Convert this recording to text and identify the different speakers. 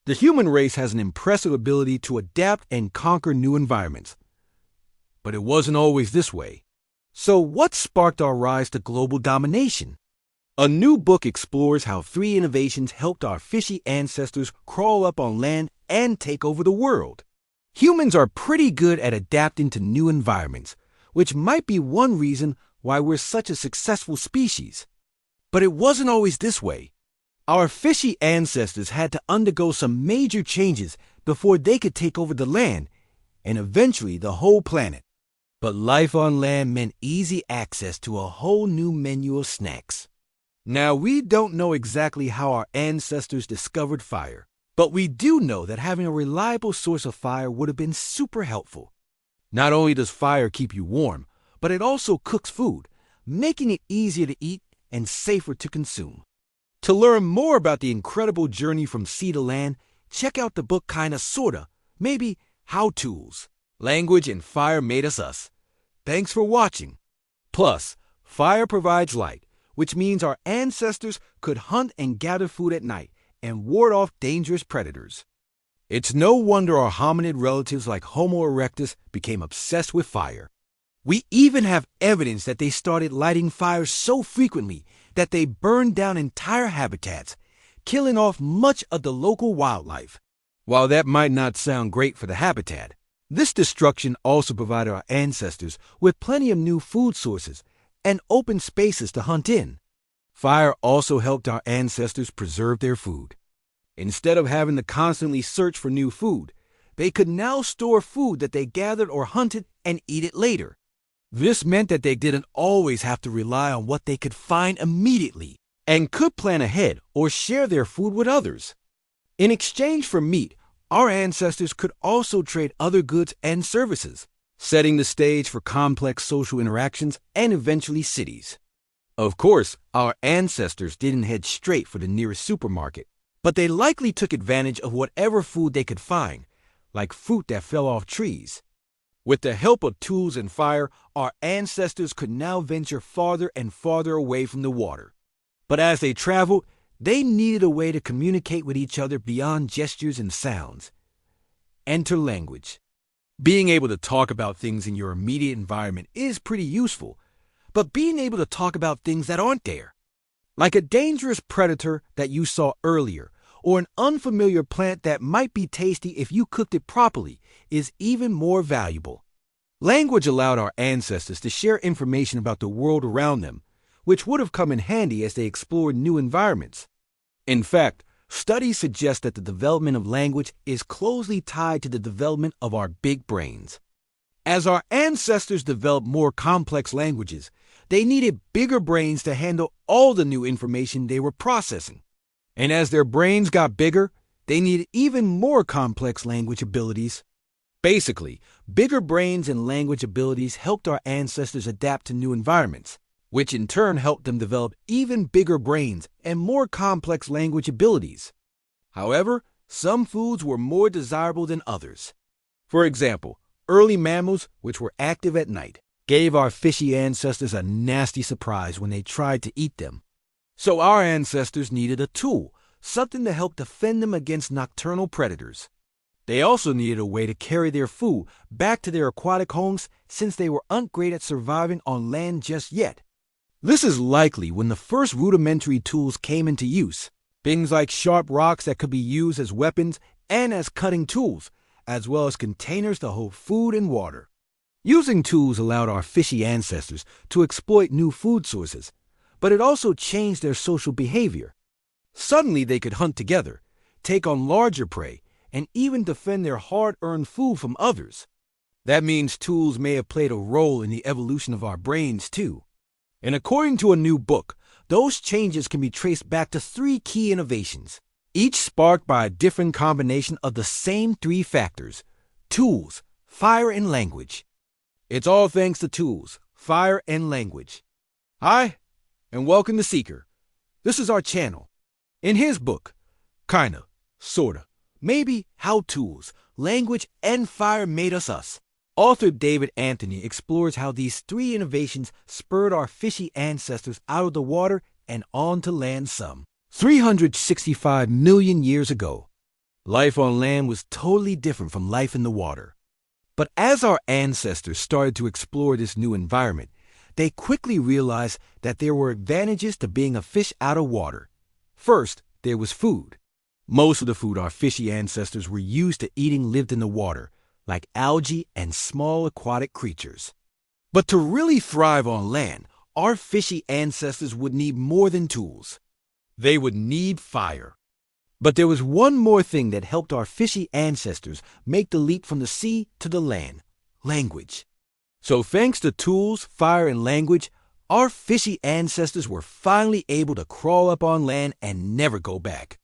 Speaker 1: The human race has an impressive ability to adapt and conquer new environments. But it wasn't always this way. So what sparked our rise to global domination? A new book explores how three innovations helped our fishy ancestors crawl up on land and take over the world. Humans are pretty good at adapting to new environments, which might be one reason why we're such a successful species. But it wasn't always this way. Our fishy ancestors had to undergo some major changes before they could take over the land and eventually the whole planet. But life on land meant easy access to a whole new menu of snacks. Now, we don't know exactly how our ancestors discovered fire, but we do know that having a reliable source of fire would have been super helpful. Not only does fire keep you warm, but it also cooks food, making it easier to eat and safer to consume. To learn more about the incredible journey from sea to land, check out the book Kinda Sorta, maybe How Tools, Language and Fire Made Us Us. Thanks for watching. Plus, fire provides light, which means our ancestors could hunt and gather food at night and ward off dangerous predators. It's no wonder our hominid relatives like Homo erectus became obsessed with fire. We even have evidence that they started lighting fires so frequently that they burned down entire habitats, killing off much of the local wildlife. While that might not sound great for the habitat, this destruction also provided our ancestors with plenty of new food sources and open spaces to hunt in. Fire also helped our ancestors preserve their food. Instead of having to constantly search for new food, they could now store food that they gathered or hunted and eat it later. This meant that they didn't always have to rely on what they could find immediately and could plan ahead or share their food with others. In exchange for meat, our ancestors could also trade other goods and services, setting the stage for complex social interactions and eventually cities. Of course, our ancestors didn't head straight for the nearest supermarket, but they likely took advantage of whatever food they could find, like fruit that fell off trees. With the help of tools and fire, our ancestors could now venture farther and farther away from the water. But as they traveled, they needed a way to communicate with each other beyond gestures and sounds. Enter language. Being able to talk about things in your immediate environment is pretty useful, but being able to talk about things that aren't there, like a dangerous predator that you saw earlier, or an unfamiliar plant that might be tasty if you cooked it properly, is even more valuable. Language allowed our ancestors to share information about the world around them, which would have come in handy as they explored new environments. In fact, studies suggest that the development of language is closely tied to the development of our big brains. As our ancestors developed more complex languages, they needed bigger brains to handle all the new information they were processing. And as their brains got bigger, they needed even more complex language abilities. Basically, bigger brains and language abilities helped our ancestors adapt to new environments, which in turn helped them develop even bigger brains and more complex language abilities. However, some foods were more desirable than others. For example, early mammals, which were active at night, gave our fishy ancestors a nasty surprise when they tried to eat them. So our ancestors needed a tool, something to help defend them against nocturnal predators. They also needed a way to carry their food back to their aquatic homes since they weren't great at surviving on land just yet. This is likely when the first rudimentary tools came into use, things like sharp rocks that could be used as weapons and as cutting tools, as well as containers to hold food and water. Using tools allowed our fishy ancestors to exploit new food sources, but it also changed their social behavior. Suddenly they could hunt together, take on larger prey, and even defend their hard-earned food from others. That means tools may have played a role in the evolution of our brains, too. And according to a new book, those changes can be traced back to 3 key innovations, each sparked by a different combination of the same 3 factors: tools, fire, and language. It's all thanks to tools, fire, and language. Hi, and welcome to Seeker. This is our channel. In his book, Kinda, Sorta, Maybe How Tools, Language, and Fire Made Us Us, author David Anthony explores how these 3 innovations spurred our fishy ancestors out of the water and onto land some 365 million years ago. Life on land was totally different from life in the water. But as our ancestors started to explore this new environment, they quickly realized that there were advantages to being a fish out of water. First, there was food. Most of the food our fishy ancestors were used to eating lived in the water, like algae and small aquatic creatures. But to really thrive on land, our fishy ancestors would need more than tools. They would need fire. But there was one more thing that helped our fishy ancestors make the leap from the sea to the land: language. So thanks to tools, fire, and language, our fishy ancestors were finally able to crawl up on land and never go back.